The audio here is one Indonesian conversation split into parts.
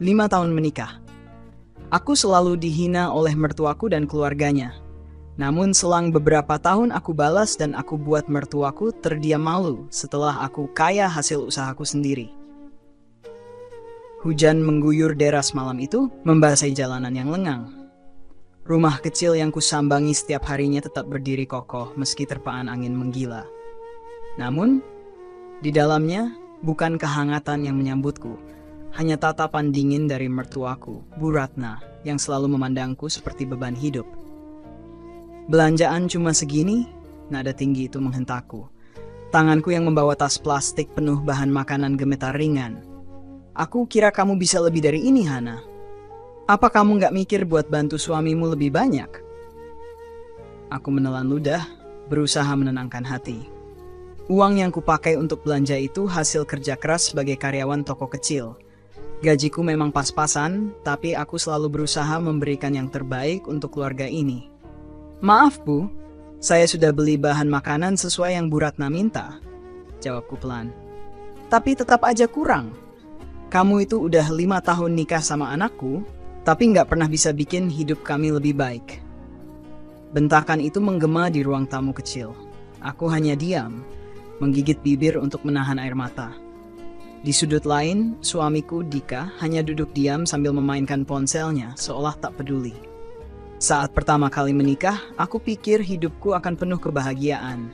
5 tahun menikah. Aku selalu dihina oleh mertuaku dan keluarganya. Namun selang beberapa tahun aku balas dan aku buat mertuaku terdiam malu setelah aku kaya hasil usahaku sendiri. Hujan mengguyur deras malam itu, membasahi jalanan yang lengang. Rumah kecil yang kusambangi setiap harinya tetap berdiri kokoh meski terpaan angin menggila. Namun, di dalamnya bukan kehangatan yang menyambutku, hanya tatapan dingin dari mertuaku, Bu Ratna, yang selalu memandangku seperti beban hidup. Belanjaan cuma segini, nada tinggi itu menghentakku. Tanganku yang membawa tas plastik penuh bahan makanan gemetar ringan. Aku kira kamu bisa lebih dari ini, Hana. Apa kamu nggak mikir buat bantu suamimu lebih banyak? Aku menelan ludah, berusaha menenangkan hati. Uang yang kupakai untuk belanja itu hasil kerja keras sebagai karyawan toko kecil. Gajiku memang pas-pasan, tapi aku selalu berusaha memberikan yang terbaik untuk keluarga ini. Maaf Bu, saya sudah beli bahan makanan sesuai yang Bu Ratna minta, jawabku pelan. Tapi tetap aja kurang. Kamu itu udah 5 tahun nikah sama anakku, tapi nggak pernah bisa bikin hidup kami lebih baik. Bentakan itu menggema di ruang tamu kecil. Aku hanya diam, menggigit bibir untuk menahan air mata. Di sudut lain, suamiku Dika hanya duduk diam sambil memainkan ponselnya seolah tak peduli. Saat pertama kali menikah, aku pikir hidupku akan penuh kebahagiaan.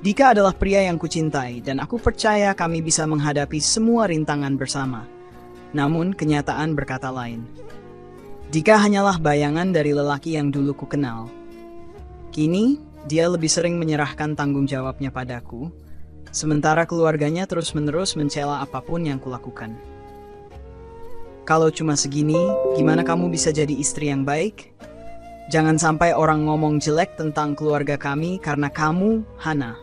Dika adalah pria yang kucintai dan aku percaya kami bisa menghadapi semua rintangan bersama. Namun kenyataan berkata lain. Dika hanyalah bayangan dari lelaki yang dulu ku kenal. Kini, dia lebih sering menyerahkan tanggung jawabnya padaku, sementara keluarganya terus-menerus mencela apapun yang kulakukan. Kalau cuma segini, gimana kamu bisa jadi istri yang baik? Jangan sampai orang ngomong jelek tentang keluarga kami karena kamu, Hana,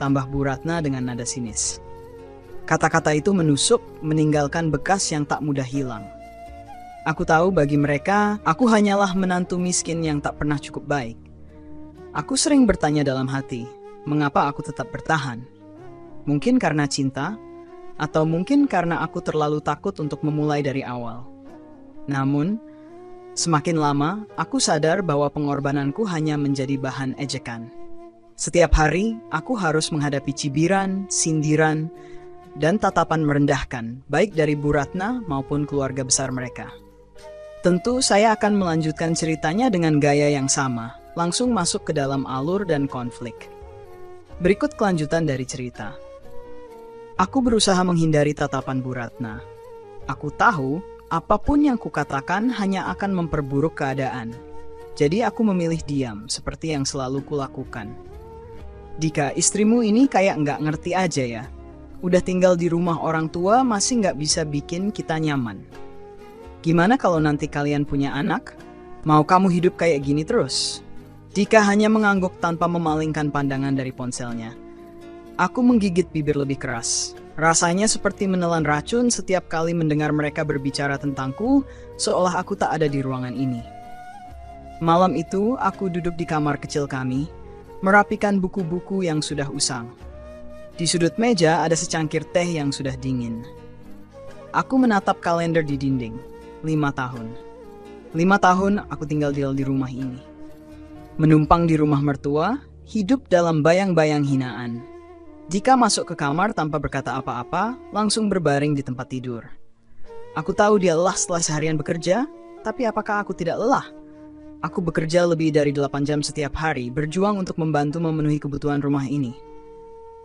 tambah Bu Ratna dengan nada sinis. Kata-kata itu menusuk, meninggalkan bekas yang tak mudah hilang. Aku tahu bagi mereka, aku hanyalah menantu miskin yang tak pernah cukup baik. Aku sering bertanya dalam hati, mengapa aku tetap bertahan? Mungkin karena cinta, atau mungkin karena aku terlalu takut untuk memulai dari awal. Namun, semakin lama, aku sadar bahwa pengorbananku hanya menjadi bahan ejekan. Setiap hari, aku harus menghadapi cibiran, sindiran, dan tatapan merendahkan, baik dari Bu Ratna maupun keluarga besar mereka. Tentu saya akan melanjutkan ceritanya dengan gaya yang sama, langsung masuk ke dalam alur dan konflik. Berikut kelanjutan dari cerita. Aku berusaha menghindari tatapan Bu Ratna. Aku tahu, apapun yang kukatakan hanya akan memperburuk keadaan. Jadi aku memilih diam, seperti yang selalu kulakukan. Dika, istrimu ini kayak nggak ngerti aja ya. Udah tinggal di rumah orang tua masih nggak bisa bikin kita nyaman. Gimana kalau nanti kalian punya anak? Mau kamu hidup kayak gini terus? Dika hanya mengangguk tanpa memalingkan pandangan dari ponselnya. Aku menggigit bibir lebih keras. Rasanya seperti menelan racun setiap kali mendengar mereka berbicara tentangku, seolah aku tak ada di ruangan ini. Malam itu, aku duduk di kamar kecil kami, merapikan buku-buku yang sudah usang. Di sudut meja ada secangkir teh yang sudah dingin. Aku menatap kalender di dinding. 5 tahun. 5 tahun aku tinggal di rumah ini. Menumpang di rumah mertua, hidup dalam bayang-bayang hinaan. Dika masuk ke kamar tanpa berkata apa-apa, langsung berbaring di tempat tidur. Aku tahu dia lelah setelah seharian bekerja, tapi apakah aku tidak lelah? Aku bekerja lebih dari 8 jam setiap hari, berjuang untuk membantu memenuhi kebutuhan rumah ini.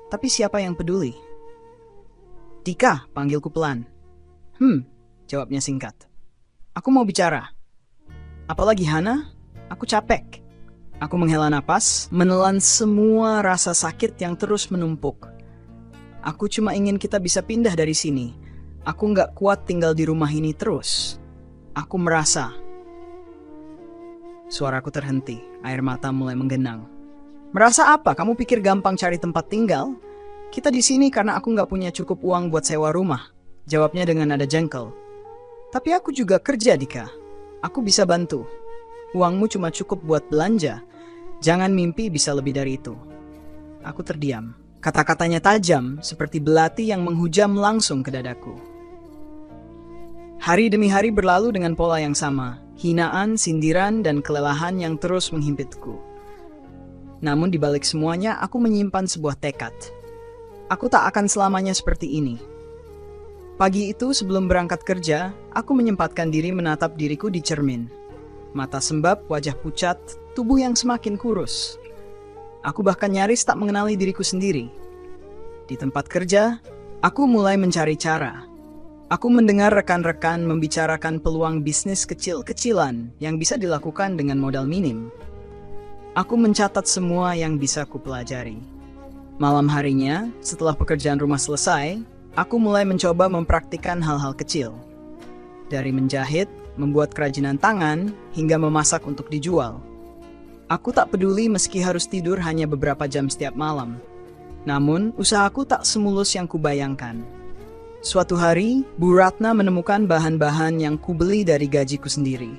Tapi siapa yang peduli? Dika, panggilku pelan. Jawabnya singkat. Aku mau bicara. Apalagi Hana, aku capek. Aku menghela napas, menelan semua rasa sakit yang terus menumpuk. Aku cuma ingin kita bisa pindah dari sini. Aku nggak kuat tinggal di rumah ini terus. Aku merasa. Suaraku terhenti, air mata mulai menggenang. Merasa apa? Kamu pikir gampang cari tempat tinggal? Kita di sini karena aku nggak punya cukup uang buat sewa rumah. Jawabnya dengan nada jengkel. Tapi aku juga kerja, Dika. Aku bisa bantu. Uangmu cuma cukup buat belanja. Jangan mimpi bisa lebih dari itu. Aku terdiam. Kata-katanya tajam seperti belati yang menghujam langsung ke dadaku. Hari demi hari berlalu dengan pola yang sama, hinaan, sindiran, dan kelelahan yang terus menghimpitku. Namun di balik semuanya, aku menyimpan sebuah tekad. Aku tak akan selamanya seperti ini. Pagi itu sebelum berangkat kerja, aku menyempatkan diri menatap diriku di cermin. Mata sembab, wajah pucat, tubuh yang semakin kurus. Aku bahkan nyaris tak mengenali diriku sendiri. Di tempat kerja, aku mulai mencari cara. Aku mendengar rekan-rekan membicarakan peluang bisnis kecil-kecilan yang bisa dilakukan dengan modal minim. Aku mencatat semua yang bisa kupelajari. Malam harinya, setelah pekerjaan rumah selesai, aku mulai mencoba mempraktikkan hal-hal kecil. Dari menjahit, membuat kerajinan tangan, hingga memasak untuk dijual. Aku tak peduli meski harus tidur hanya beberapa jam setiap malam. Namun, usahaku tak semulus yang kubayangkan. Suatu hari, Bu Ratna menemukan bahan-bahan yang kubeli dari gajiku sendiri.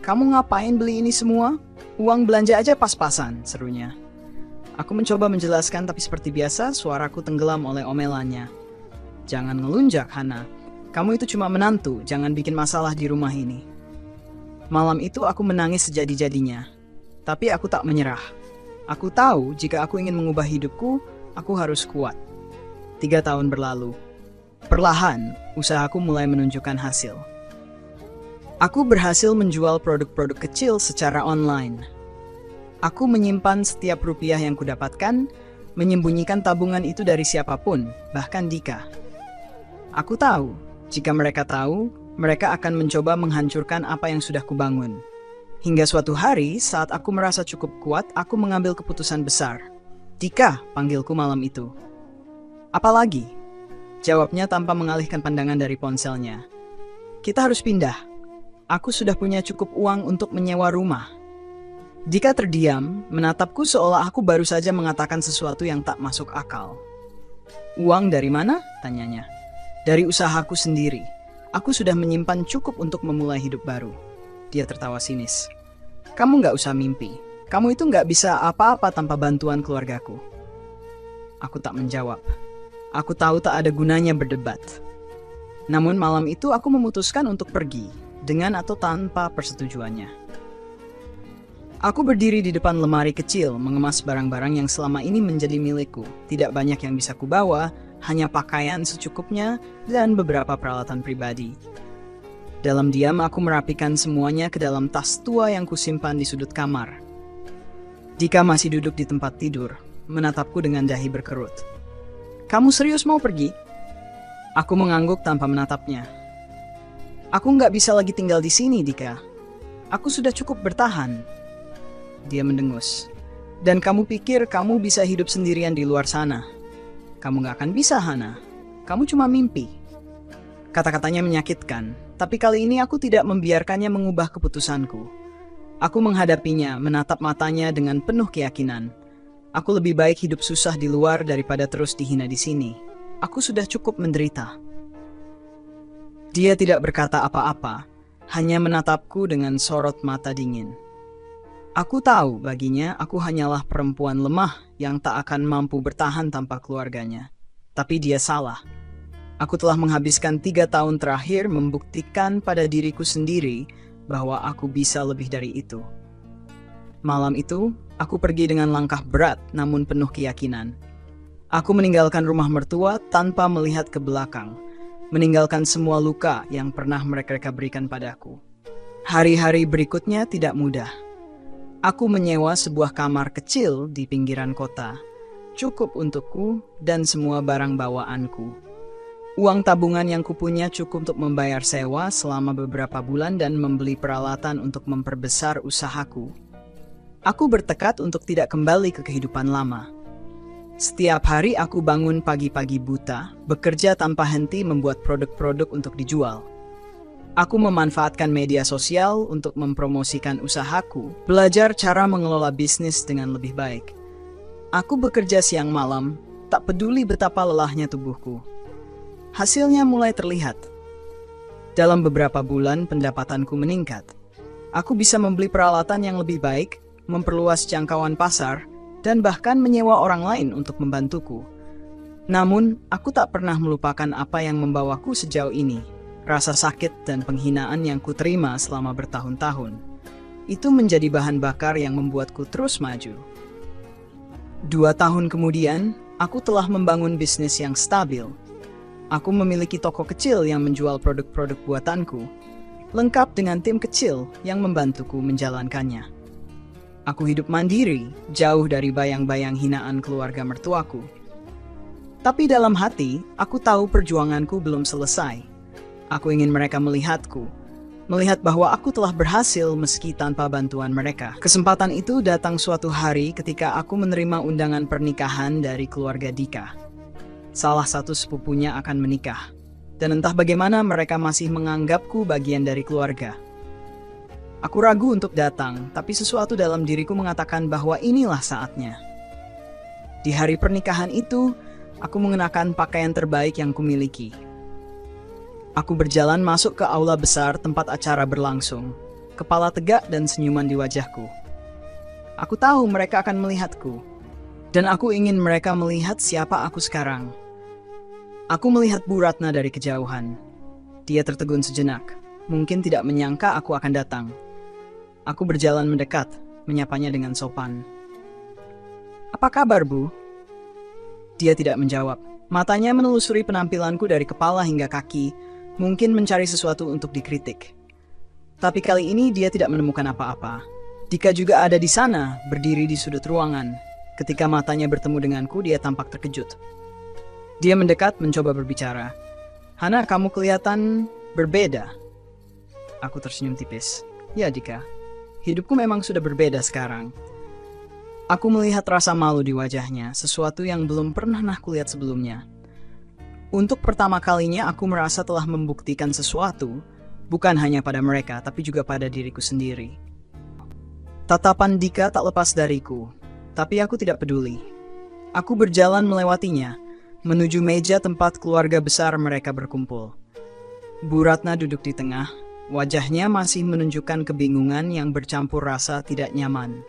"Kamu ngapain beli ini semua? Uang belanja aja pas-pasan," serunya. Aku mencoba menjelaskan, tapi seperti biasa, suaraku tenggelam oleh omelannya. "Jangan ngelunjak, Hana. Kamu itu cuma menantu, jangan bikin masalah di rumah ini." Malam itu aku menangis sejadi-jadinya. Tapi aku tak menyerah. Aku tahu jika aku ingin mengubah hidupku, aku harus kuat. 3 tahun berlalu. Perlahan, usahaku mulai menunjukkan hasil. Aku berhasil menjual produk-produk kecil secara online. Aku menyimpan setiap rupiah yang kudapatkan, menyembunyikan tabungan itu dari siapapun, bahkan Dika. Aku tahu, jika mereka tahu, mereka akan mencoba menghancurkan apa yang sudah kubangun. Hingga suatu hari, saat aku merasa cukup kuat, aku mengambil keputusan besar. "Dika," panggilku malam itu. "Apalagi?" Jawabnya tanpa mengalihkan pandangan dari ponselnya. "Kita harus pindah. Aku sudah punya cukup uang untuk menyewa rumah." Dika terdiam, menatapku seolah aku baru saja mengatakan sesuatu yang tak masuk akal. "Uang dari mana?" tanyanya. "Dari usahaku sendiri. Aku sudah menyimpan cukup untuk memulai hidup baru." Dia tertawa sinis. "Kamu nggak usah mimpi. Kamu itu nggak bisa apa-apa tanpa bantuan keluargaku." Aku tak menjawab. Aku tahu tak ada gunanya berdebat. Namun malam itu aku memutuskan untuk pergi, dengan atau tanpa persetujuannya. Aku berdiri di depan lemari kecil, mengemas barang-barang yang selama ini menjadi milikku. Tidak banyak yang bisa kubawa, hanya pakaian secukupnya dan beberapa peralatan pribadi. Dalam diam aku merapikan semuanya ke dalam tas tua yang kusimpan di sudut kamar. Dika masih duduk di tempat tidur, menatapku dengan dahi berkerut. "Kamu serius mau pergi?" Aku mengangguk tanpa menatapnya. "Aku nggak bisa lagi tinggal di sini, Dika. Aku sudah cukup bertahan." Dia mendengus. "Dan kamu pikir kamu bisa hidup sendirian di luar sana? Kamu nggak akan bisa, Hana. Kamu cuma mimpi." Kata-katanya menyakitkan, tapi kali ini aku tidak membiarkannya mengubah keputusanku. Aku menghadapinya, menatap matanya dengan penuh keyakinan. Aku lebih baik hidup susah di luar daripada terus dihina di sini. Aku sudah cukup menderita. Dia tidak berkata apa-apa, hanya menatapku dengan sorot mata dingin. Aku tahu baginya aku hanyalah perempuan lemah yang tak akan mampu bertahan tanpa keluarganya. Tapi dia salah. Aku telah menghabiskan 3 tahun terakhir membuktikan pada diriku sendiri bahwa aku bisa lebih dari itu. Malam itu, aku pergi dengan langkah berat namun penuh keyakinan. Aku meninggalkan rumah mertua tanpa melihat ke belakang, meninggalkan semua luka yang pernah mereka berikan padaku. Hari-hari berikutnya tidak mudah. Aku menyewa sebuah kamar kecil di pinggiran kota, cukup untukku dan semua barang bawaanku. Uang tabungan yang kupunya cukup untuk membayar sewa selama beberapa bulan dan membeli peralatan untuk memperbesar usahaku. Aku bertekad untuk tidak kembali ke kehidupan lama. Setiap hari aku bangun pagi-pagi buta, bekerja tanpa henti membuat produk-produk untuk dijual. Aku memanfaatkan media sosial untuk mempromosikan usahaku, belajar cara mengelola bisnis dengan lebih baik. Aku bekerja siang malam, tak peduli betapa lelahnya tubuhku. Hasilnya mulai terlihat. Dalam beberapa bulan pendapatanku meningkat. Aku bisa membeli peralatan yang lebih baik, memperluas jangkauan pasar, dan bahkan menyewa orang lain untuk membantuku. Namun, aku tak pernah melupakan apa yang membawaku sejauh ini, rasa sakit dan penghinaan yang kuterima selama bertahun-tahun. Itu menjadi bahan bakar yang membuatku terus maju. 2 tahun kemudian, aku telah membangun bisnis yang stabil. Aku memiliki toko kecil yang menjual produk-produk buatanku, lengkap dengan tim kecil yang membantuku menjalankannya. Aku hidup mandiri, jauh dari bayang-bayang hinaan keluarga mertuaku. Tapi dalam hati, aku tahu perjuanganku belum selesai. Aku ingin mereka melihatku, melihat bahwa aku telah berhasil meski tanpa bantuan mereka. Kesempatan itu datang suatu hari ketika aku menerima undangan pernikahan dari keluarga Dika. Salah satu sepupunya akan menikah, dan entah bagaimana mereka masih menganggapku bagian dari keluarga. Aku ragu untuk datang, tapi sesuatu dalam diriku mengatakan bahwa inilah saatnya. Di hari pernikahan itu, aku mengenakan pakaian terbaik yang kumiliki. Aku berjalan masuk ke aula besar tempat acara berlangsung, kepala tegak dan senyuman di wajahku. Aku tahu mereka akan melihatku, dan aku ingin mereka melihat siapa aku sekarang. Aku melihat Bu Ratna dari kejauhan. Dia tertegun sejenak, mungkin tidak menyangka aku akan datang. Aku berjalan mendekat, menyapanya dengan sopan. "Apa kabar, Bu?" Dia tidak menjawab. Matanya menelusuri penampilanku dari kepala hingga kaki, mungkin mencari sesuatu untuk dikritik. Tapi kali ini dia tidak menemukan apa-apa. Dika juga ada di sana, berdiri di sudut ruangan. Ketika matanya bertemu denganku, dia tampak terkejut. Dia mendekat mencoba berbicara. "Hana, kamu kelihatan berbeda." Aku tersenyum tipis. "Ya, Dika. Hidupku memang sudah berbeda sekarang." Aku melihat rasa malu di wajahnya, sesuatu yang belum pernah aku lihat sebelumnya. Untuk pertama kalinya aku merasa telah membuktikan sesuatu, bukan hanya pada mereka, tapi juga pada diriku sendiri. Tatapan Dika tak lepas dariku, tapi aku tidak peduli. Aku berjalan melewatinya, menuju meja tempat keluarga besar mereka berkumpul. Bu Ratna duduk di tengah, wajahnya masih menunjukkan kebingungan yang bercampur rasa tidak nyaman.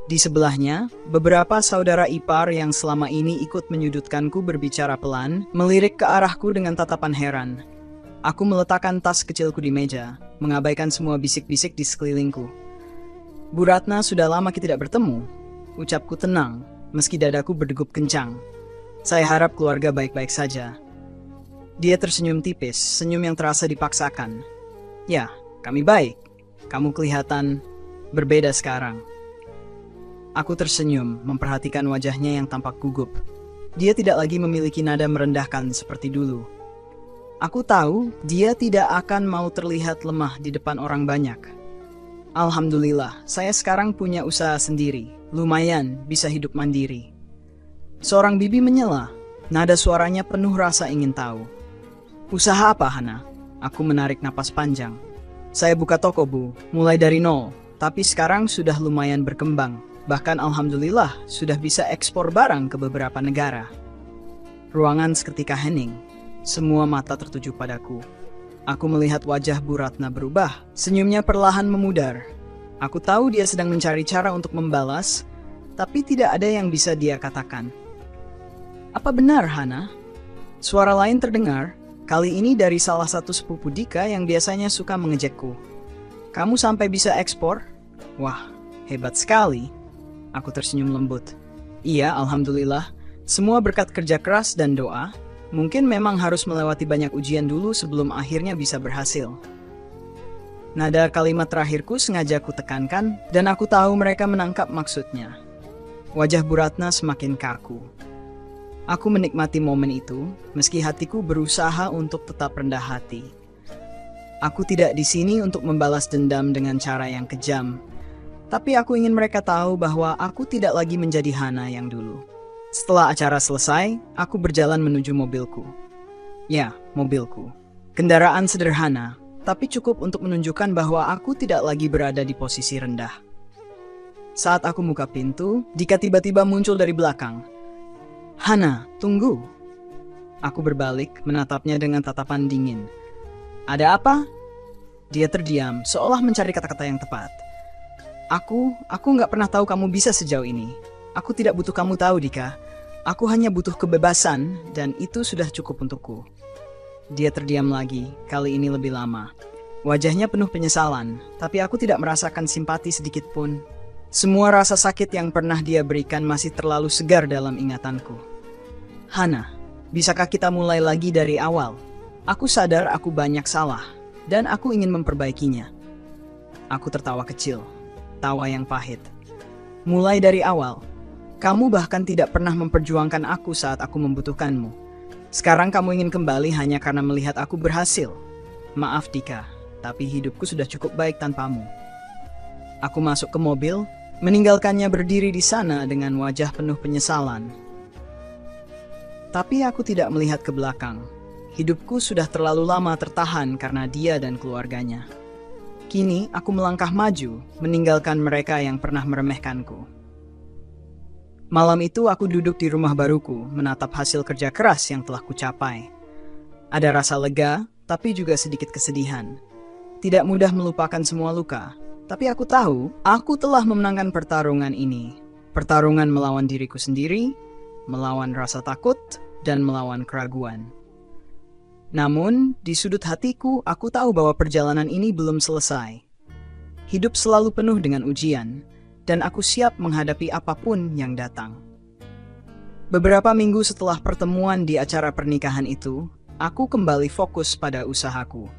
Di sebelahnya, beberapa saudara ipar yang selama ini ikut menyudutkanku berbicara pelan, melirik ke arahku dengan tatapan heran. Aku meletakkan tas kecilku di meja, mengabaikan semua bisik-bisik di sekelilingku. "Bu Ratna, sudah lama kita tidak bertemu." Ucapku tenang, meski dadaku berdegup kencang. "Saya harap keluarga baik-baik saja." Dia tersenyum tipis, senyum yang terasa dipaksakan. "Ya, kami baik. Kamu kelihatan berbeda sekarang." Aku tersenyum, memperhatikan wajahnya yang tampak gugup. Dia tidak lagi memiliki nada merendahkan seperti dulu. Aku tahu dia tidak akan mau terlihat lemah di depan orang banyak. "Alhamdulillah, saya sekarang punya usaha sendiri. Lumayan, bisa hidup mandiri." Seorang bibi menyela, nada suaranya penuh rasa ingin tahu. "Usaha apa, Hana?" Aku menarik napas panjang. "Saya buka toko, Bu, mulai dari nol, tapi sekarang sudah lumayan berkembang. Bahkan alhamdulillah sudah bisa ekspor barang ke beberapa negara." Ruangan seketika hening. Semua mata tertuju padaku. Aku melihat wajah Bu Ratna berubah. Senyumnya perlahan memudar. Aku tahu dia sedang mencari cara untuk membalas, tapi tidak ada yang bisa dia katakan. "Apa benar, Hana?" Suara lain terdengar, kali ini dari salah satu sepupu Dika yang biasanya suka mengejekku. "Kamu sampai bisa ekspor? Wah, hebat sekali." Aku tersenyum lembut. "Iya, alhamdulillah. Semua berkat kerja keras dan doa. Mungkin memang harus melewati banyak ujian dulu sebelum akhirnya bisa berhasil." Nada kalimat terakhirku sengaja ku tekankan, dan aku tahu mereka menangkap maksudnya. Wajah Bu Ratna semakin kaku. Aku menikmati momen itu, meski hatiku berusaha untuk tetap rendah hati. Aku tidak di sini untuk membalas dendam dengan cara yang kejam. Tapi aku ingin mereka tahu bahwa aku tidak lagi menjadi Hana yang dulu. Setelah acara selesai, aku berjalan menuju mobilku. Ya, mobilku. Kendaraan sederhana, tapi cukup untuk menunjukkan bahwa aku tidak lagi berada di posisi rendah. Saat aku buka pintu, Dika tiba-tiba muncul dari belakang. "Hana, tunggu." Aku berbalik, menatapnya dengan tatapan dingin. "Ada apa?" Dia terdiam, seolah mencari kata-kata yang tepat. Aku nggak pernah tahu kamu bisa sejauh ini. Aku tidak butuh kamu tahu, Dika. Aku hanya butuh kebebasan, dan itu sudah cukup untukku." Dia terdiam lagi, kali ini lebih lama. Wajahnya penuh penyesalan, tapi aku tidak merasakan simpati sedikit pun. Semua rasa sakit yang pernah dia berikan masih terlalu segar dalam ingatanku. Hana, bisakah kita mulai lagi dari awal? Aku sadar aku banyak salah, dan aku ingin memperbaikinya. Aku tertawa kecil, tawa yang pahit. Mulai dari awal, kamu bahkan tidak pernah memperjuangkan aku saat aku membutuhkanmu. Sekarang kamu ingin kembali hanya karena melihat aku berhasil. Maaf Dika, tapi hidupku sudah cukup baik tanpamu. Aku masuk ke mobil, meninggalkannya berdiri di sana dengan wajah penuh penyesalan. Tapi aku tidak melihat ke belakang. Hidupku sudah terlalu lama tertahan karena dia dan keluarganya. Kini aku melangkah maju, meninggalkan mereka yang pernah meremehkanku. Malam itu aku duduk di rumah baruku, menatap hasil kerja keras yang telah kucapai. Ada rasa lega, tapi juga sedikit kesedihan. Tidak mudah melupakan semua luka, tapi aku tahu aku telah memenangkan pertarungan ini. Pertarungan melawan diriku sendiri, melawan rasa takut, dan melawan keraguan. Namun, di sudut hatiku, aku tahu bahwa perjalanan ini belum selesai. Hidup selalu penuh dengan ujian, dan aku siap menghadapi apapun yang datang. Beberapa minggu setelah pertemuan di acara pernikahan itu, aku kembali fokus pada usahaku.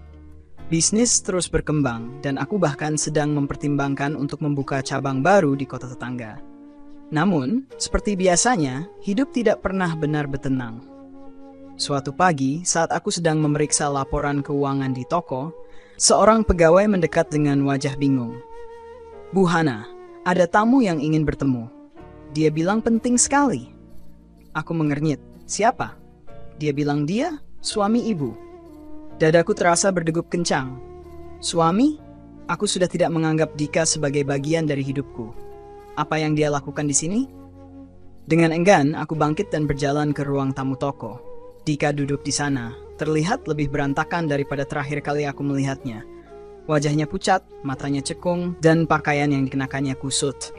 Bisnis terus berkembang, dan aku bahkan sedang mempertimbangkan untuk membuka cabang baru di kota tetangga. Namun, seperti biasanya, hidup tidak pernah benar bertenang. Suatu pagi, saat aku sedang memeriksa laporan keuangan di toko, seorang pegawai mendekat dengan wajah bingung. "Bu Hana, ada tamu yang ingin bertemu. Dia bilang penting sekali." Aku mengernyit. "Siapa?" Dia bilang dia, suami ibu. Dadaku terasa berdegup kencang. Suami? Aku sudah tidak menganggap Dika sebagai bagian dari hidupku. Apa yang dia lakukan di sini? Dengan enggan, aku bangkit dan berjalan ke ruang tamu toko. Dika duduk di sana, terlihat lebih berantakan daripada terakhir kali aku melihatnya. Wajahnya pucat, matanya cekung, dan pakaian yang dikenakannya kusut.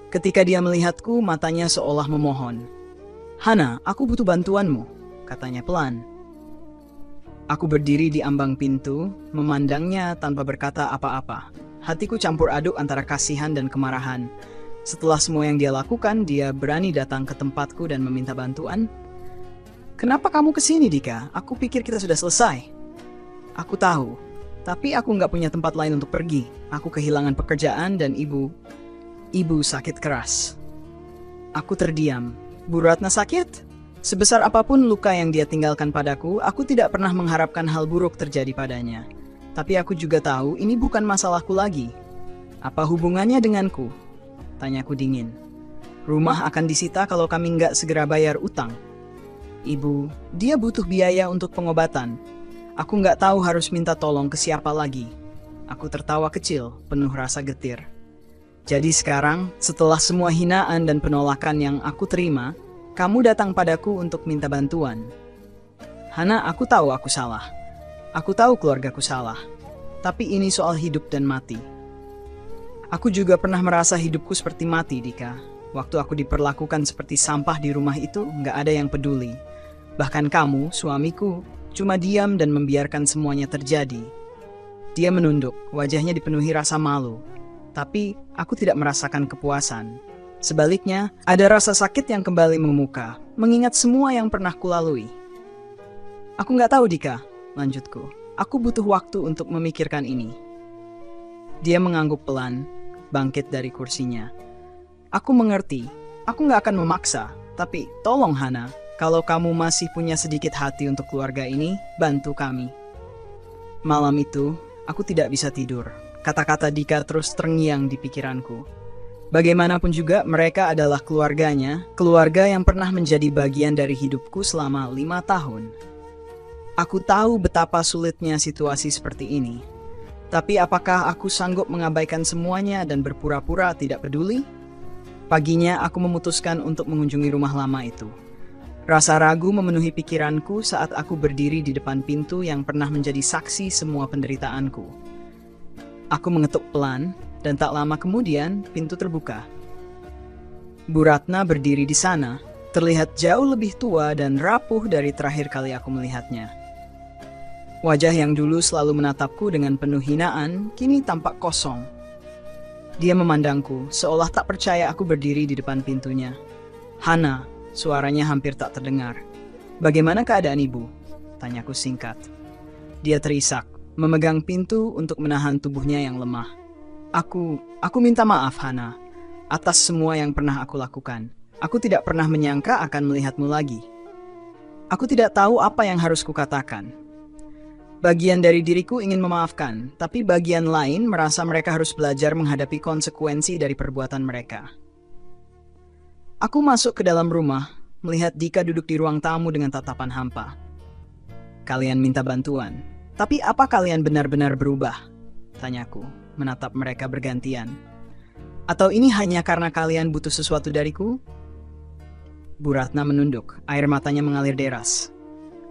Ketika dia melihatku, matanya seolah memohon. "Hana, aku butuh bantuanmu," katanya pelan. Aku berdiri di ambang pintu, memandangnya tanpa berkata apa-apa. Hatiku campur aduk antara kasihan dan kemarahan. Setelah semua yang dia lakukan, dia berani datang ke tempatku dan meminta bantuan. "Kenapa kamu kesini, Dika? Aku pikir kita sudah selesai." Aku tahu, tapi aku nggak punya tempat lain untuk pergi. Aku kehilangan pekerjaan dan ibu sakit keras. Aku terdiam. Bu Ratna sakit? Sebesar apapun luka yang dia tinggalkan padaku, aku tidak pernah mengharapkan hal buruk terjadi padanya. Tapi aku juga tahu ini bukan masalahku lagi. "Apa hubungannya denganku?" tanyaku dingin. "Rumah akan disita kalau kami nggak segera bayar utang." "Ibu, dia butuh biaya untuk pengobatan. Aku nggak tahu harus minta tolong ke siapa lagi." Aku tertawa kecil, penuh rasa getir. "Jadi sekarang, setelah semua hinaan dan penolakan yang aku terima, kamu datang padaku untuk minta bantuan." "Hana, aku tahu aku salah. Aku tahu keluargaku salah. Tapi ini soal hidup dan mati." Aku juga pernah merasa hidupku seperti mati, Dika. Waktu aku diperlakukan seperti sampah di rumah itu, nggak ada yang peduli. Bahkan kamu, suamiku, cuma diam dan membiarkan semuanya terjadi. Dia menunduk, wajahnya dipenuhi rasa malu. Tapi aku tidak merasakan kepuasan. Sebaliknya, ada rasa sakit yang kembali mengemuka, mengingat semua yang pernah kulalui. "Aku nggak tahu, Dika," lanjutku. "Aku butuh waktu untuk memikirkan ini." Dia mengangguk pelan, bangkit dari kursinya. "Aku mengerti. Aku nggak akan memaksa. Tapi tolong Hana, kalau kamu masih punya sedikit hati untuk keluarga ini, bantu kami." Malam itu, aku tidak bisa tidur. Kata-kata Dika terus terngiang di pikiranku. Bagaimanapun juga, mereka adalah keluarganya, keluarga yang pernah menjadi bagian dari hidupku selama 5 tahun. Aku tahu betapa sulitnya situasi seperti ini. Tapi apakah aku sanggup mengabaikan semuanya dan berpura-pura tidak peduli? Paginya, aku memutuskan untuk mengunjungi rumah lama itu. Rasa ragu memenuhi pikiranku saat aku berdiri di depan pintu yang pernah menjadi saksi semua penderitaanku. Aku mengetuk pelan, dan tak lama kemudian pintu terbuka. Bu Ratna berdiri di sana, terlihat jauh lebih tua dan rapuh dari terakhir kali aku melihatnya. Wajah yang dulu selalu menatapku dengan penuh hinaan, kini tampak kosong. Dia memandangku, seolah tak percaya aku berdiri di depan pintunya. "Hana," suaranya hampir tak terdengar. "Bagaimana keadaan ibu?" tanyaku singkat. Dia terisak, memegang pintu untuk menahan tubuhnya yang lemah. Aku minta maaf, Hana, atas semua yang pernah aku lakukan. Aku tidak pernah menyangka akan melihatmu lagi. Aku tidak tahu apa yang harus kukatakan. Bagian dari diriku ingin memaafkan, tapi bagian lain merasa mereka harus belajar menghadapi konsekuensi dari perbuatan mereka. Aku masuk ke dalam rumah, melihat Dika duduk di ruang tamu dengan tatapan hampa. "Kalian minta bantuan, tapi apa kalian benar-benar berubah?" tanyaku, menatap mereka bergantian. "Atau ini hanya karena kalian butuh sesuatu dariku?" Bu Ratna menunduk, air matanya mengalir deras.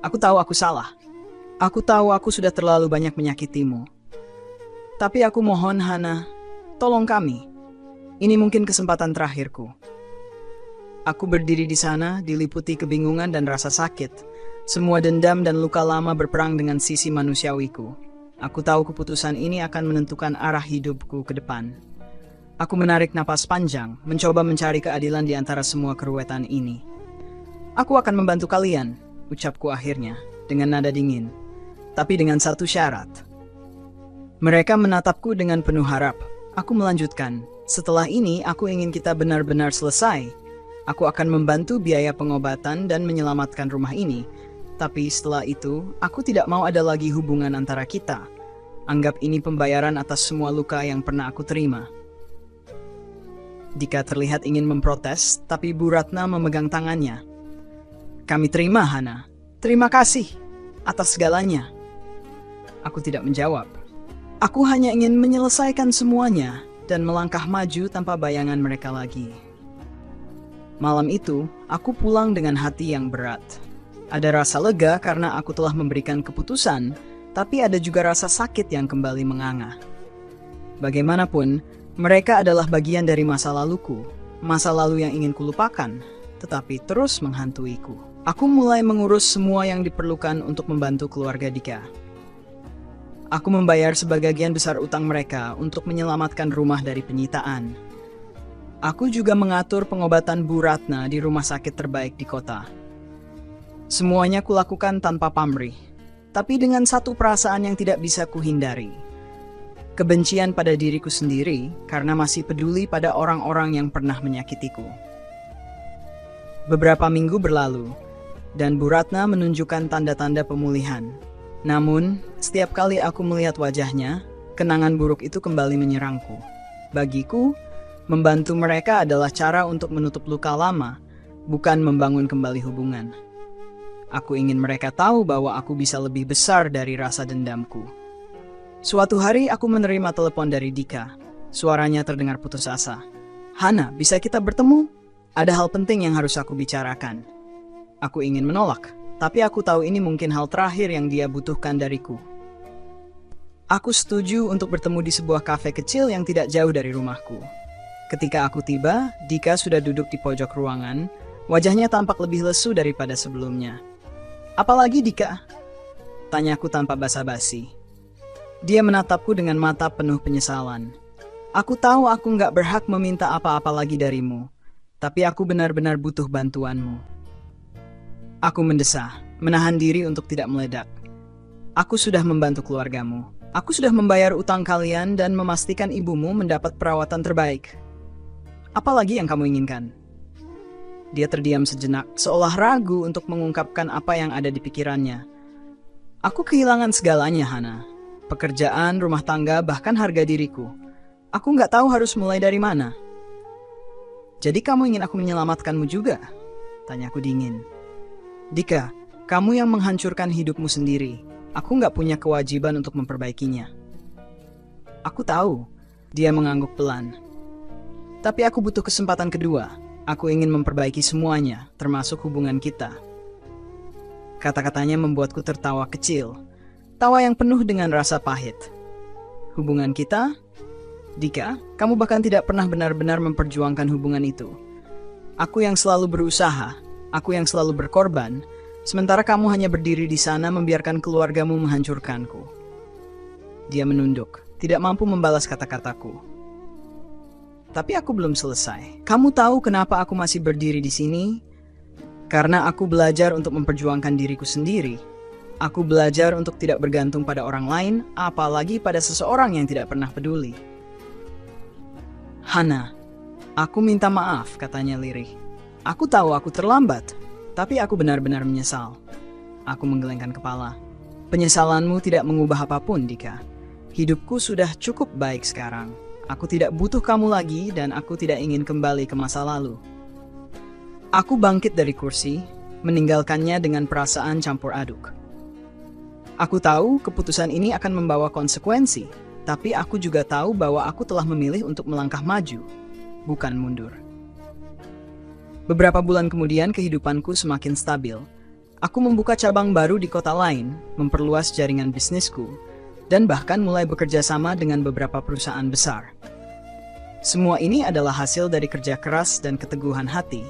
"Aku tahu aku salah. Aku tahu aku sudah terlalu banyak menyakitimu. Tapi aku mohon, Hana, tolong kami. Ini mungkin kesempatan terakhirku." Aku berdiri di sana, diliputi kebingungan dan rasa sakit. Semua dendam dan luka lama berperang dengan sisi manusiawiku. Aku tahu keputusan ini akan menentukan arah hidupku ke depan. Aku menarik napas panjang, mencoba mencari keadilan di antara semua keruwetan ini. "Aku akan membantu kalian," ucapku akhirnya, dengan nada dingin. "Tapi dengan satu syarat." Mereka menatapku dengan penuh harap. Aku melanjutkan, "Setelah ini aku ingin kita benar-benar selesai. Aku akan membantu biaya pengobatan dan menyelamatkan rumah ini. Tapi setelah itu, aku tidak mau ada lagi hubungan antara kita. Anggap ini pembayaran atas semua luka yang pernah aku terima." Dika terlihat ingin memprotes, tapi Bu Ratna memegang tangannya. "Kami terima, Hana. Terima kasih atas segalanya." Aku tidak menjawab. Aku hanya ingin menyelesaikan semuanya dan melangkah maju tanpa bayangan mereka lagi. Malam itu, aku pulang dengan hati yang berat. Ada rasa lega karena aku telah memberikan keputusan, tapi ada juga rasa sakit yang kembali menganga. Bagaimanapun, mereka adalah bagian dari masa laluku, masa lalu yang ingin kulupakan, tetapi terus menghantuiku. Aku mulai mengurus semua yang diperlukan untuk membantu keluarga Dika. Aku membayar sebagian besar utang mereka untuk menyelamatkan rumah dari penyitaan. Aku juga mengatur pengobatan Bu Ratna di rumah sakit terbaik di kota. Semuanya kulakukan tanpa pamrih, tapi dengan satu perasaan yang tidak bisa kuhindari. Kebencian pada diriku sendiri karena masih peduli pada orang-orang yang pernah menyakitiku. Beberapa minggu berlalu, dan Bu Ratna menunjukkan tanda-tanda pemulihan. Namun, setiap kali aku melihat wajahnya, kenangan buruk itu kembali menyerangku. Bagiku, membantu mereka adalah cara untuk menutup luka lama, bukan membangun kembali hubungan. Aku ingin mereka tahu bahwa aku bisa lebih besar dari rasa dendamku. Suatu hari aku menerima telepon dari Dika. Suaranya terdengar putus asa. "Hana, bisa kita bertemu? Ada hal penting yang harus aku bicarakan." Aku ingin menolak, tapi aku tahu ini mungkin hal terakhir yang dia butuhkan dariku. Aku setuju untuk bertemu di sebuah kafe kecil yang tidak jauh dari rumahku. Ketika aku tiba, Dika sudah duduk di pojok ruangan. Wajahnya tampak lebih lesu daripada sebelumnya. "Apalagi, Dika?" tanyaku tanpa basa-basi. Dia menatapku dengan mata penuh penyesalan. "Aku tahu aku nggak berhak meminta apa-apa lagi darimu, tapi aku benar-benar butuh bantuanmu." Aku mendesah, menahan diri untuk tidak meledak. "Aku sudah membantu keluargamu. Aku sudah membayar utang kalian dan memastikan ibumu mendapat perawatan terbaik. Apalagi yang kamu inginkan?" Dia terdiam sejenak, seolah ragu untuk mengungkapkan apa yang ada di pikirannya. "Aku kehilangan segalanya, Hana. Pekerjaan, rumah tangga, bahkan harga diriku. Aku nggak tahu harus mulai dari mana." "Jadi kamu ingin aku menyelamatkanmu juga?" tanyaku dingin. "Dika, kamu yang menghancurkan hidupmu sendiri. Aku nggak punya kewajiban untuk memperbaikinya." "Aku tahu," dia mengangguk pelan. "Tapi aku butuh kesempatan kedua. Aku ingin memperbaiki semuanya, termasuk hubungan kita." Kata-katanya membuatku tertawa kecil. Tawa yang penuh dengan rasa pahit. "Hubungan kita? Dika, kamu bahkan tidak pernah benar-benar memperjuangkan hubungan itu. Aku yang selalu berusaha, Aku yang selalu berkorban, sementara kamu hanya berdiri di sana membiarkan keluargamu menghancurkanku. Dia menunduk, tidak mampu membalas kata-kataku. Tapi aku belum selesai. Kamu tahu kenapa aku masih berdiri di sini? Karena aku belajar untuk memperjuangkan diriku sendiri. Aku belajar untuk tidak bergantung pada orang lain, apalagi pada seseorang yang tidak pernah peduli. Hana, aku minta maaf, katanya lirih. Aku tahu aku terlambat, tapi aku benar-benar menyesal. Aku menggelengkan kepala. Penyesalanmu tidak mengubah apapun, Dika. Hidupku sudah cukup baik sekarang. Aku tidak butuh kamu lagi dan aku tidak ingin kembali ke masa lalu. Aku bangkit dari kursi, meninggalkannya dengan perasaan campur aduk. Aku tahu keputusan ini akan membawa konsekuensi, tapi aku juga tahu bahwa aku telah memilih untuk melangkah maju, bukan mundur. Beberapa bulan kemudian kehidupanku semakin stabil. Aku membuka cabang baru di kota lain, memperluas jaringan bisnisku, dan bahkan mulai bekerja sama dengan beberapa perusahaan besar. Semua ini adalah hasil dari kerja keras dan keteguhan hati.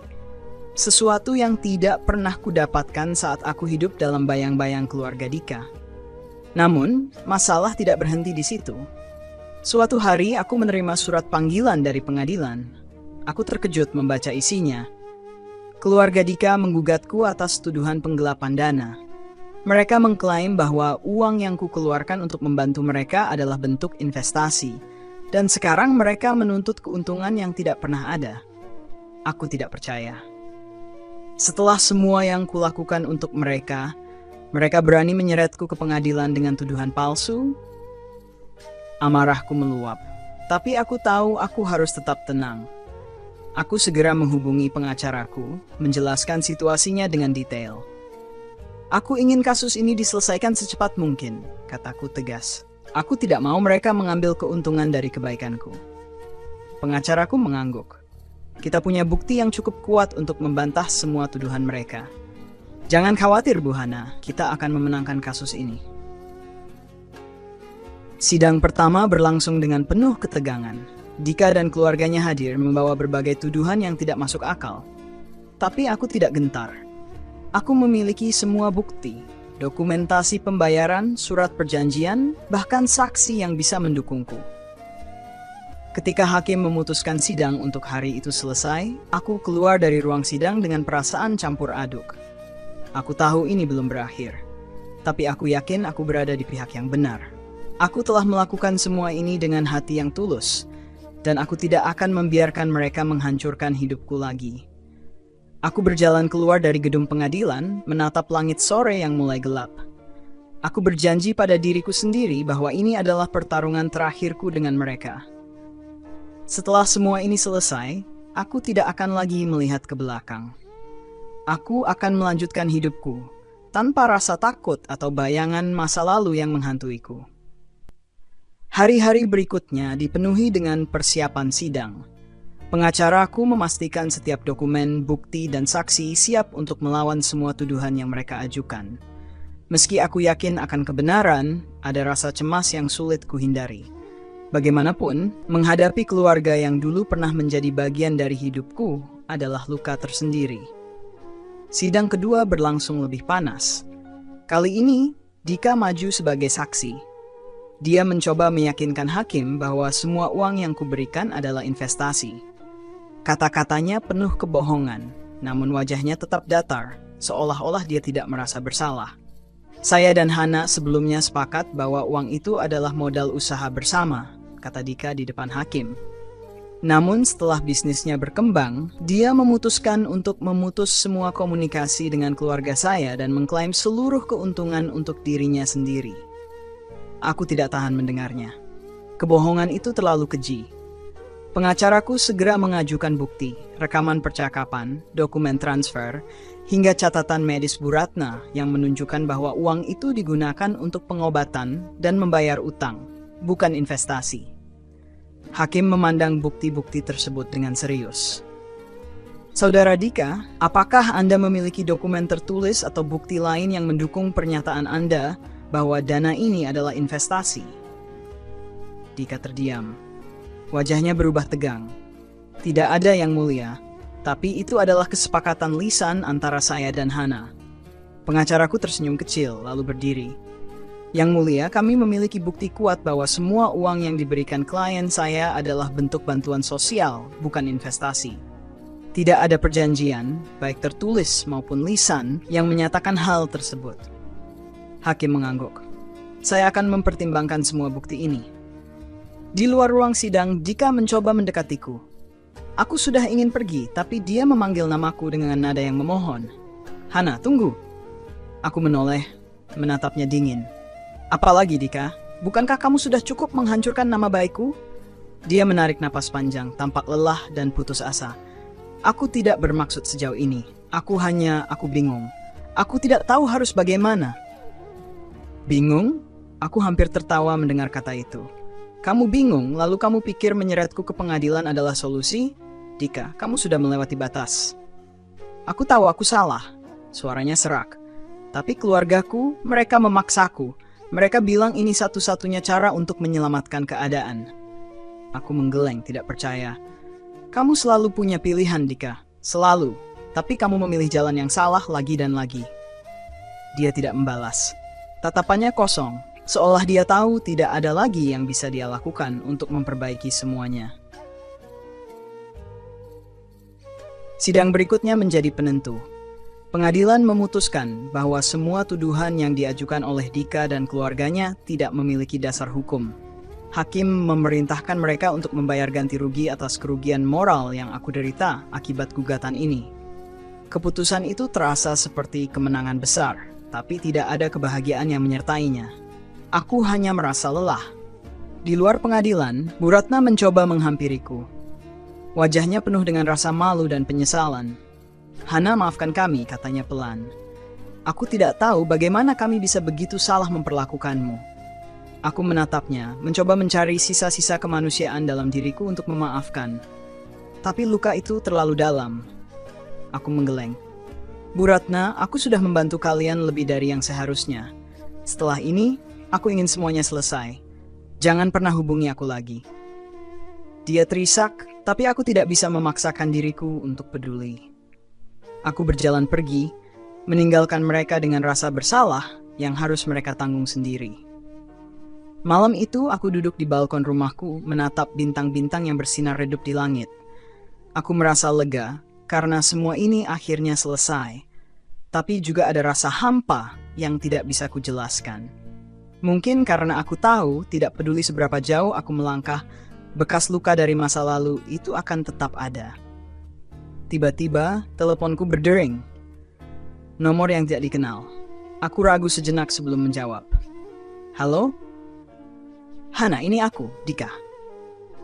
Sesuatu yang tidak pernah kudapatkan saat aku hidup dalam bayang-bayang keluarga Dika. Namun, masalah tidak berhenti di situ. Suatu hari aku menerima surat panggilan dari pengadilan. Aku terkejut membaca isinya. Keluarga Dika menggugatku atas tuduhan penggelapan dana. Mereka mengklaim bahwa uang yang kukeluarkan untuk membantu mereka adalah bentuk investasi. Dan sekarang mereka menuntut keuntungan yang tidak pernah ada. Aku tidak percaya. Setelah semua yang kulakukan untuk mereka, mereka berani menyeretku ke pengadilan dengan tuduhan palsu. Amarahku meluap, tapi aku tahu aku harus tetap tenang. Aku segera menghubungi pengacaraku, menjelaskan situasinya dengan detail. Aku ingin kasus ini diselesaikan secepat mungkin, kataku tegas. Aku tidak mau mereka mengambil keuntungan dari kebaikanku. Pengacaraku mengangguk. Kita punya bukti yang cukup kuat untuk membantah semua tuduhan mereka. Jangan khawatir, Bu Hana, kita akan memenangkan kasus ini. Sidang pertama berlangsung dengan penuh ketegangan. Dika dan keluarganya hadir membawa berbagai tuduhan yang tidak masuk akal. Tapi aku tidak gentar. Aku memiliki semua bukti, dokumentasi pembayaran, surat perjanjian, bahkan saksi yang bisa mendukungku. Ketika hakim memutuskan sidang untuk hari itu selesai, aku keluar dari ruang sidang dengan perasaan campur aduk. Aku tahu ini belum berakhir, tapi aku yakin aku berada di pihak yang benar. Aku telah melakukan semua ini dengan hati yang tulus, dan aku tidak akan membiarkan mereka menghancurkan hidupku lagi. Aku berjalan keluar dari gedung pengadilan, menatap langit sore yang mulai gelap. Aku berjanji pada diriku sendiri bahwa ini adalah pertarungan terakhirku dengan mereka. Setelah semua ini selesai, aku tidak akan lagi melihat ke belakang. Aku akan melanjutkan hidupku, tanpa rasa takut atau bayangan masa lalu yang menghantuiku. Hari-hari berikutnya dipenuhi dengan persiapan sidang. Pengacaraku memastikan setiap dokumen, bukti, dan saksi siap untuk melawan semua tuduhan yang mereka ajukan. Meski aku yakin akan kebenaran, ada rasa cemas yang sulit kuhindari. Bagaimanapun, menghadapi keluarga yang dulu pernah menjadi bagian dari hidupku adalah luka tersendiri. Sidang kedua berlangsung lebih panas. Kali ini, Dika maju sebagai saksi. Dia mencoba meyakinkan hakim bahwa semua uang yang kuberikan adalah investasi. Kata-katanya penuh kebohongan, namun wajahnya tetap datar, seolah-olah dia tidak merasa bersalah. Saya dan Hana sebelumnya sepakat bahwa uang itu adalah modal usaha bersama, kata Dika di depan hakim. Namun setelah bisnisnya berkembang, dia memutuskan untuk memutus semua komunikasi dengan keluarga saya dan mengklaim seluruh keuntungan untuk dirinya sendiri. Aku tidak tahan mendengarnya. Kebohongan itu terlalu keji. Pengacaraku segera mengajukan bukti, rekaman percakapan, dokumen transfer, hingga catatan medis Bu Ratna yang menunjukkan bahwa uang itu digunakan untuk pengobatan dan membayar utang, bukan investasi. Hakim memandang bukti-bukti tersebut dengan serius. Saudara Dika, apakah Anda memiliki dokumen tertulis atau bukti lain yang mendukung pernyataan Anda bahwa dana ini adalah investasi? Dika terdiam. Wajahnya berubah tegang. Tidak ada, Yang Mulia. Tapi itu adalah kesepakatan lisan antara saya dan Hana. Pengacaraku tersenyum kecil, lalu berdiri. Yang mulia, kami memiliki bukti kuat bahwa semua uang yang diberikan klien saya adalah bentuk bantuan sosial, bukan investasi. Tidak ada perjanjian, baik tertulis maupun lisan, yang menyatakan hal tersebut. Hakim mengangguk. Saya akan mempertimbangkan semua bukti ini. Di luar ruang sidang, Dika mencoba mendekatiku. Aku sudah ingin pergi, tapi dia memanggil namaku dengan nada yang memohon. Hana, tunggu. Aku menoleh, menatapnya dingin. Apalagi Dika, bukankah kamu sudah cukup menghancurkan nama baikku? Dia menarik napas panjang, tampak lelah dan putus asa. Aku tidak bermaksud sejauh ini. Aku bingung. Aku tidak tahu harus bagaimana. Bingung? Aku hampir tertawa mendengar kata itu. Kamu bingung, lalu kamu pikir menyeretku ke pengadilan adalah solusi? Dika, kamu sudah melewati batas. Aku tahu aku salah. Suaranya serak. Tapi keluargaku, mereka memaksaku. Mereka bilang ini satu-satunya cara untuk menyelamatkan keadaan. Aku menggeleng, tidak percaya. Kamu selalu punya pilihan, Dika. Selalu. Tapi kamu memilih jalan yang salah lagi dan lagi. Dia tidak membalas. Tatapannya kosong, seolah dia tahu tidak ada lagi yang bisa dia lakukan untuk memperbaiki semuanya. Sidang berikutnya menjadi penentu. Pengadilan memutuskan bahwa semua tuduhan yang diajukan oleh Dika dan keluarganya tidak memiliki dasar hukum. Hakim memerintahkan mereka untuk membayar ganti rugi atas kerugian moral yang aku derita akibat gugatan ini. Keputusan itu terasa seperti kemenangan besar, tapi tidak ada kebahagiaan yang menyertainya. Aku hanya merasa lelah. Di luar pengadilan, Bu Ratna mencoba menghampiriku. Wajahnya penuh dengan rasa malu dan penyesalan. Hana, maafkan kami, katanya pelan. Aku tidak tahu bagaimana kami bisa begitu salah memperlakukanmu. Aku menatapnya, mencoba mencari sisa-sisa kemanusiaan dalam diriku untuk memaafkan. Tapi luka itu terlalu dalam. Aku menggeleng. Bu Ratna, aku sudah membantu kalian lebih dari yang seharusnya. Setelah ini, aku ingin semuanya selesai. Jangan pernah hubungi aku lagi. Dia terisak, tapi aku tidak bisa memaksakan diriku untuk peduli. Aku berjalan pergi, meninggalkan mereka dengan rasa bersalah yang harus mereka tanggung sendiri. Malam itu, aku duduk di balkon rumahku, menatap bintang-bintang yang bersinar redup di langit. Aku merasa lega, karena semua ini akhirnya selesai. Tapi juga ada rasa hampa yang tidak bisa kujelaskan. Mungkin karena aku tahu tidak peduli seberapa jauh aku melangkah, bekas luka dari masa lalu itu akan tetap ada. Tiba-tiba, teleponku berdering. Nomor yang tidak dikenal. Aku ragu sejenak sebelum menjawab. Halo? Hana, ini aku, Dika.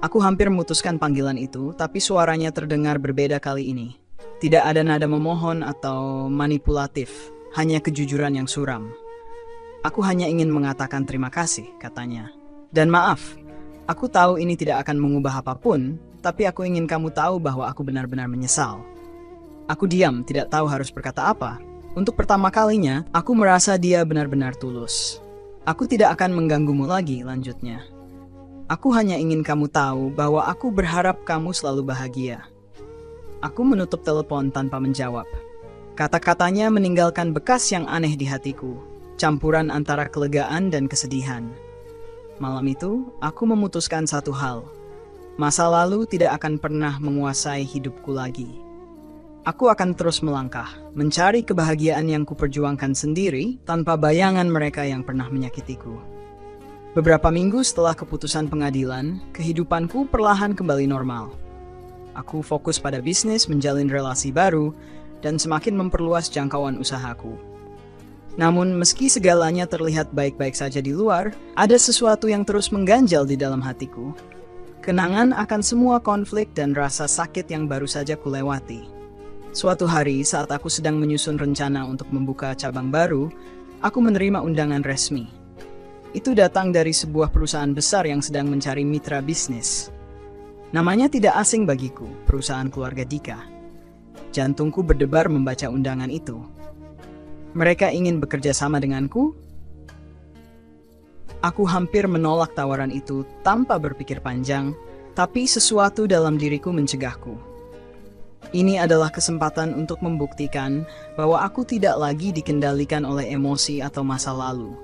Aku hampir memutuskan panggilan itu, tapi suaranya terdengar berbeda kali ini. Tidak ada nada memohon atau manipulatif, hanya kejujuran yang suram. Aku hanya ingin mengatakan terima kasih, katanya. Dan maaf, aku tahu ini tidak akan mengubah apapun, tapi aku ingin kamu tahu bahwa aku benar-benar menyesal. Aku diam, tidak tahu harus berkata apa. Untuk pertama kalinya, aku merasa dia benar-benar tulus. Aku tidak akan mengganggumu lagi, lanjutnya. Aku hanya ingin kamu tahu bahwa aku berharap kamu selalu bahagia. Aku menutup telepon tanpa menjawab. Kata-katanya meninggalkan bekas yang aneh di hatiku, campuran antara kelegaan dan kesedihan. Malam itu, aku memutuskan satu hal. Masa lalu tidak akan pernah menguasai hidupku lagi. Aku akan terus melangkah, mencari kebahagiaan yang kuperjuangkan sendiri tanpa bayangan mereka yang pernah menyakitiku. Beberapa minggu setelah keputusan pengadilan, kehidupanku perlahan kembali normal. Aku fokus pada bisnis, menjalin relasi baru, dan semakin memperluas jangkauan usahaku. Namun meski segalanya terlihat baik-baik saja di luar, ada sesuatu yang terus mengganjal di dalam hatiku. Kenangan akan semua konflik dan rasa sakit yang baru saja kulewati. Suatu hari saat aku sedang menyusun rencana untuk membuka cabang baru, aku menerima undangan resmi. Itu datang dari sebuah perusahaan besar yang sedang mencari mitra bisnis. Namanya tidak asing bagiku, perusahaan keluarga Dika. Jantungku berdebar membaca undangan itu. Mereka ingin bekerja sama denganku? Aku hampir menolak tawaran itu tanpa berpikir panjang, tapi sesuatu dalam diriku mencegahku. Ini adalah kesempatan untuk membuktikan bahwa aku tidak lagi dikendalikan oleh emosi atau masa lalu.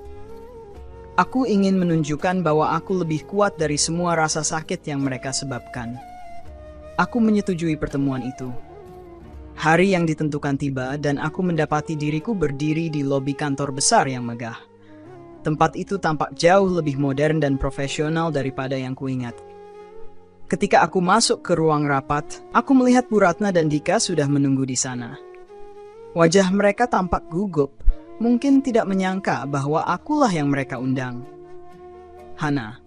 Aku ingin menunjukkan bahwa aku lebih kuat dari semua rasa sakit yang mereka sebabkan. Aku menyetujui pertemuan itu. Hari yang ditentukan tiba dan aku mendapati diriku berdiri di lobi kantor besar yang megah. Tempat itu tampak jauh lebih modern dan profesional daripada yang kuingat. Ketika aku masuk ke ruang rapat, aku melihat Bu Ratna dan Dika sudah menunggu di sana. Wajah mereka tampak gugup, mungkin tidak menyangka bahwa akulah yang mereka undang. Hana.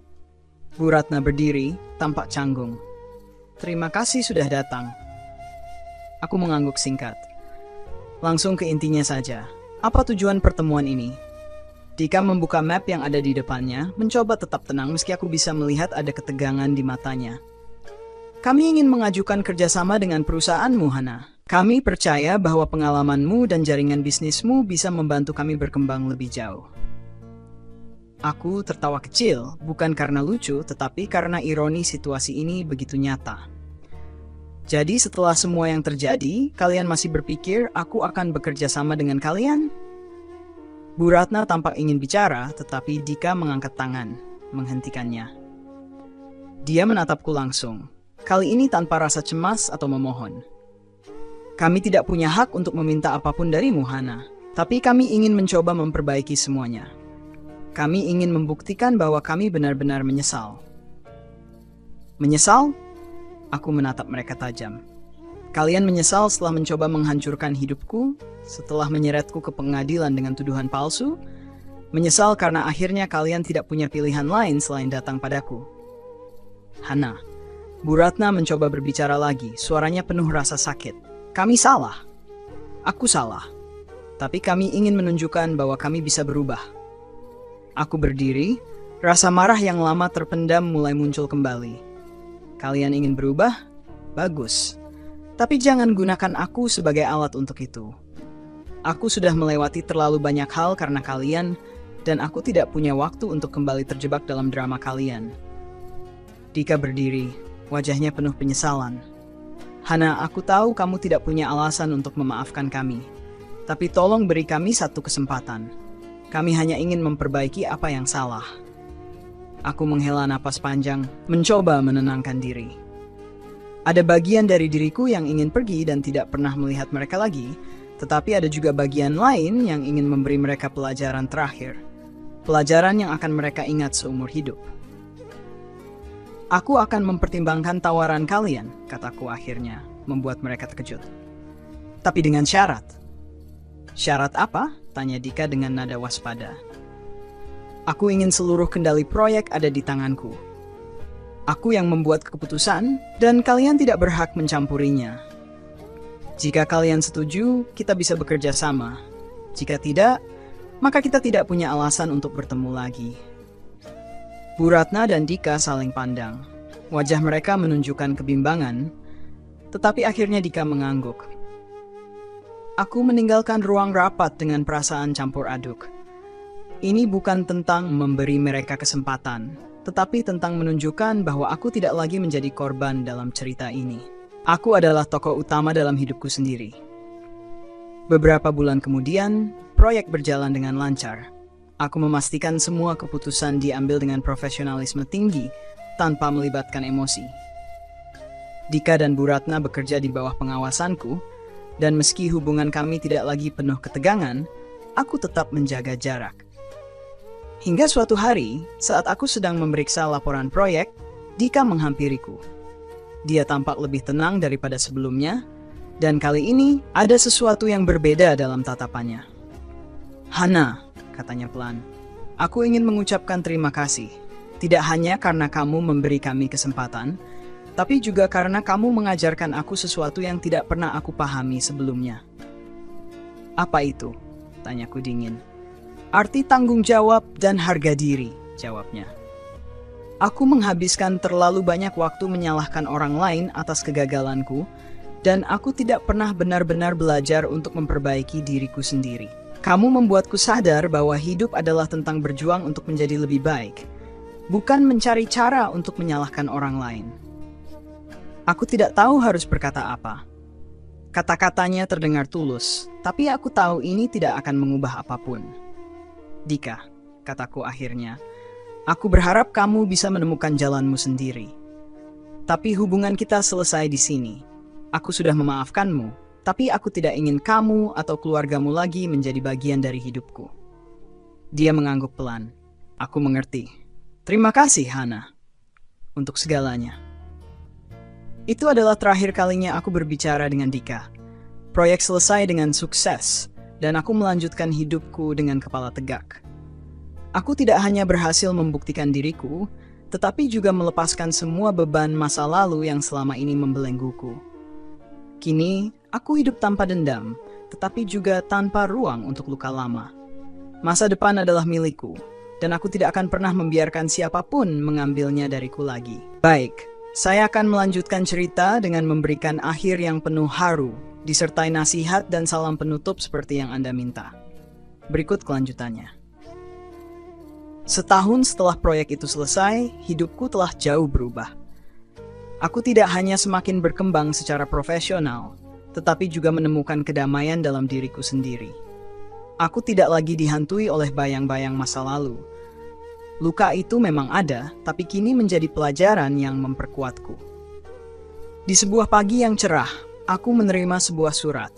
Bu Ratna berdiri, tampak canggung. Terima kasih sudah datang. Aku mengangguk singkat. Langsung ke intinya saja. Apa tujuan pertemuan ini? Dika membuka map yang ada di depannya, mencoba tetap tenang meski aku bisa melihat ada ketegangan di matanya. Kami ingin mengajukan kerjasama dengan perusahaanmu, Hana. Kami percaya bahwa pengalamanmu dan jaringan bisnismu bisa membantu kami berkembang lebih jauh. Aku tertawa kecil, bukan karena lucu, tetapi karena ironi situasi ini begitu nyata. Jadi setelah semua yang terjadi, kalian masih berpikir aku akan bekerja sama dengan kalian? Bu Ratna tampak ingin bicara, tetapi Dika mengangkat tangan, menghentikannya. Dia menatapku langsung. Kali ini tanpa rasa cemas atau memohon. Kami tidak punya hak untuk meminta apapun darimu, Hana. Tapi kami ingin mencoba memperbaiki semuanya. Kami ingin membuktikan bahwa kami benar-benar menyesal. Menyesal? Aku menatap mereka tajam. Kalian menyesal setelah mencoba menghancurkan hidupku, setelah menyeretku ke pengadilan dengan tuduhan palsu? Menyesal karena akhirnya kalian tidak punya pilihan lain selain datang padaku. Hana. Bu Ratna mencoba berbicara lagi, suaranya penuh rasa sakit. Kami salah. Aku salah. Tapi kami ingin menunjukkan bahwa kami bisa berubah. Aku berdiri, rasa marah yang lama terpendam mulai muncul kembali. Kalian ingin berubah? Bagus. Tapi jangan gunakan aku sebagai alat untuk itu. Aku sudah melewati terlalu banyak hal karena kalian, dan aku tidak punya waktu untuk kembali terjebak dalam drama kalian. Dika berdiri. Wajahnya penuh penyesalan. Hana, aku tahu kamu tidak punya alasan untuk memaafkan kami. Tapi tolong beri kami satu kesempatan. Kami hanya ingin memperbaiki apa yang salah. Aku menghela napas panjang, mencoba menenangkan diri. Ada bagian dari diriku yang ingin pergi dan tidak pernah melihat mereka lagi, tetapi ada juga bagian lain yang ingin memberi mereka pelajaran terakhir. Pelajaran yang akan mereka ingat seumur hidup. Aku akan mempertimbangkan tawaran kalian, kataku akhirnya, membuat mereka terkejut. Tapi dengan syarat. Syarat apa? Tanya Dika dengan nada waspada. Aku ingin seluruh kendali proyek ada di tanganku. Aku yang membuat keputusan, dan kalian tidak berhak mencampurinya. Jika kalian setuju, kita bisa bekerja sama. Jika tidak, maka kita tidak punya alasan untuk bertemu lagi. Bu Ratna dan Dika saling pandang. Wajah mereka menunjukkan kebimbangan, tetapi akhirnya Dika mengangguk. Aku meninggalkan ruang rapat dengan perasaan campur aduk. Ini bukan tentang memberi mereka kesempatan, tetapi tentang menunjukkan bahwa aku tidak lagi menjadi korban dalam cerita ini. Aku adalah tokoh utama dalam hidupku sendiri. Beberapa bulan kemudian, proyek berjalan dengan lancar. Aku memastikan semua keputusan diambil dengan profesionalisme tinggi tanpa melibatkan emosi. Dika dan Bu Ratna bekerja di bawah pengawasanku, dan meski hubungan kami tidak lagi penuh ketegangan, aku tetap menjaga jarak. Hingga suatu hari, saat aku sedang memeriksa laporan proyek, Dika menghampiriku. Dia tampak lebih tenang daripada sebelumnya, dan kali ini ada sesuatu yang berbeda dalam tatapannya. Hana, katanya pelan, aku ingin mengucapkan terima kasih. Tidak hanya karena kamu memberi kami kesempatan, tapi juga karena kamu mengajarkan aku sesuatu yang tidak pernah aku pahami sebelumnya. Apa itu? Tanyaku dingin. Arti tanggung jawab dan harga diri, jawabnya. Aku menghabiskan terlalu banyak waktu menyalahkan orang lain atas kegagalanku, dan aku tidak pernah benar-benar belajar untuk memperbaiki diriku sendiri. Kamu membuatku sadar bahwa hidup adalah tentang berjuang untuk menjadi lebih baik, bukan mencari cara untuk menyalahkan orang lain. Aku tidak tahu harus berkata apa. Kata-katanya terdengar tulus, tapi aku tahu ini tidak akan mengubah apapun. Dika, kataku akhirnya, aku berharap kamu bisa menemukan jalanmu sendiri. Tapi hubungan kita selesai di sini. Aku sudah memaafkanmu, tapi aku tidak ingin kamu atau keluargamu lagi menjadi bagian dari hidupku. Dia mengangguk pelan. Aku mengerti. Terima kasih, Hana, untuk segalanya. Itu adalah terakhir kalinya aku berbicara dengan Dika. Proyek selesai dengan sukses, dan aku melanjutkan hidupku dengan kepala tegak. Aku tidak hanya berhasil membuktikan diriku, tetapi juga melepaskan semua beban masa lalu yang selama ini membelengguku. Kini, aku hidup tanpa dendam, tetapi juga tanpa ruang untuk luka lama. Masa depan adalah milikku, dan aku tidak akan pernah membiarkan siapapun mengambilnya dariku lagi. Baik, saya akan melanjutkan cerita dengan memberikan akhir yang penuh haru, disertai nasihat dan salam penutup seperti yang Anda minta. Berikut kelanjutannya. Setahun setelah proyek itu selesai, hidupku telah jauh berubah. Aku tidak hanya semakin berkembang secara profesional, tetapi juga menemukan kedamaian dalam diriku sendiri. Aku tidak lagi dihantui oleh bayang-bayang masa lalu. Luka itu memang ada, tapi kini menjadi pelajaran yang memperkuatku. Di sebuah pagi yang cerah, aku menerima sebuah surat.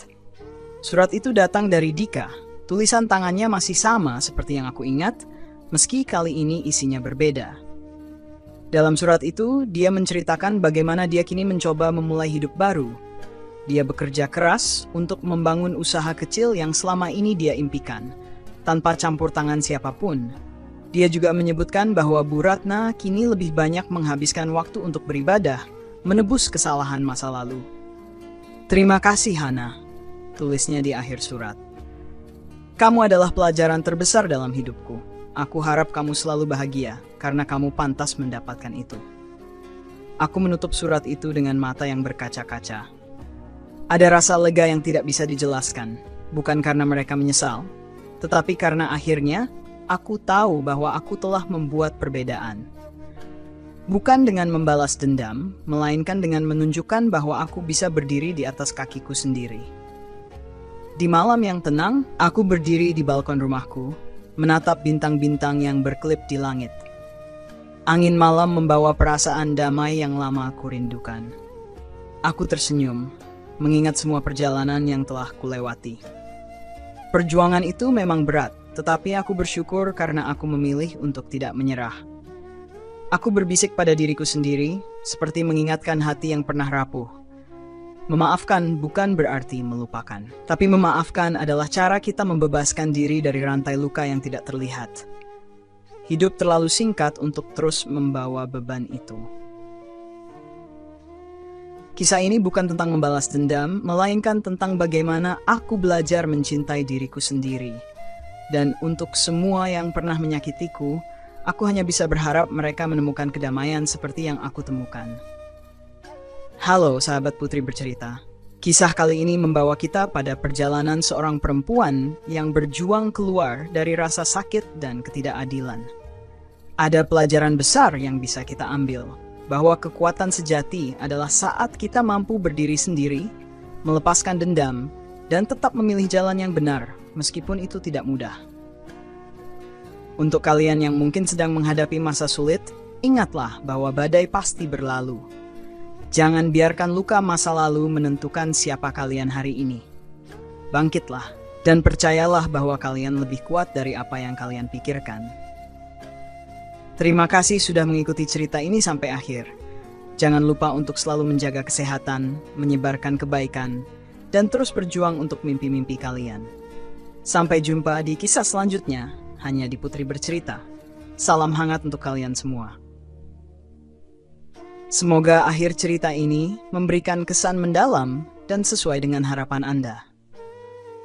Surat itu datang dari Dika. Tulisan tangannya masih sama seperti yang aku ingat, meski kali ini isinya berbeda. Dalam surat itu, dia menceritakan bagaimana dia kini mencoba memulai hidup baru. Dia bekerja keras untuk membangun usaha kecil yang selama ini dia impikan, tanpa campur tangan siapapun. Dia juga menyebutkan bahwa Bu Ratna kini lebih banyak menghabiskan waktu untuk beribadah, menebus kesalahan masa lalu. Terima kasih, Hana, tulisnya di akhir surat. Kamu adalah pelajaran terbesar dalam hidupku. Aku harap kamu selalu bahagia, karena kamu pantas mendapatkan itu. Aku menutup surat itu dengan mata yang berkaca-kaca. Ada rasa lega yang tidak bisa dijelaskan, bukan karena mereka menyesal, tetapi karena akhirnya aku tahu bahwa aku telah membuat perbedaan. Bukan dengan membalas dendam, melainkan dengan menunjukkan bahwa aku bisa berdiri di atas kakiku sendiri. Di malam yang tenang, aku berdiri di balkon rumahku, menatap bintang-bintang yang berkelip di langit. Angin malam membawa perasaan damai yang lama aku rindukan. Aku tersenyum, mengingat semua perjalanan yang telah kulewati. Perjuangan itu memang berat, tetapi aku bersyukur karena aku memilih untuk tidak menyerah. Aku berbisik pada diriku sendiri, seperti mengingatkan hati yang pernah rapuh. Memaafkan bukan berarti melupakan, tapi memaafkan adalah cara kita membebaskan diri dari rantai luka yang tidak terlihat. Hidup terlalu singkat untuk terus membawa beban itu. Kisah ini bukan tentang membalas dendam, melainkan tentang bagaimana aku belajar mencintai diriku sendiri. Dan untuk semua yang pernah menyakitiku, aku hanya bisa berharap mereka menemukan kedamaian seperti yang aku temukan. Halo sahabat Putri Bercerita. Kisah kali ini membawa kita pada perjalanan seorang perempuan yang berjuang keluar dari rasa sakit dan ketidakadilan. Ada pelajaran besar yang bisa kita ambil, bahwa kekuatan sejati adalah saat kita mampu berdiri sendiri, melepaskan dendam, dan tetap memilih jalan yang benar, meskipun itu tidak mudah. Untuk kalian yang mungkin sedang menghadapi masa sulit, ingatlah bahwa badai pasti berlalu. Jangan biarkan luka masa lalu menentukan siapa kalian hari ini. Bangkitlah, dan percayalah bahwa kalian lebih kuat dari apa yang kalian pikirkan. Terima kasih sudah mengikuti cerita ini sampai akhir. Jangan lupa untuk selalu menjaga kesehatan, menyebarkan kebaikan, dan terus berjuang untuk mimpi-mimpi kalian. Sampai jumpa di kisah selanjutnya, hanya di Putri Bercerita. Salam hangat untuk kalian semua. Semoga akhir cerita ini memberikan kesan mendalam dan sesuai dengan harapan Anda.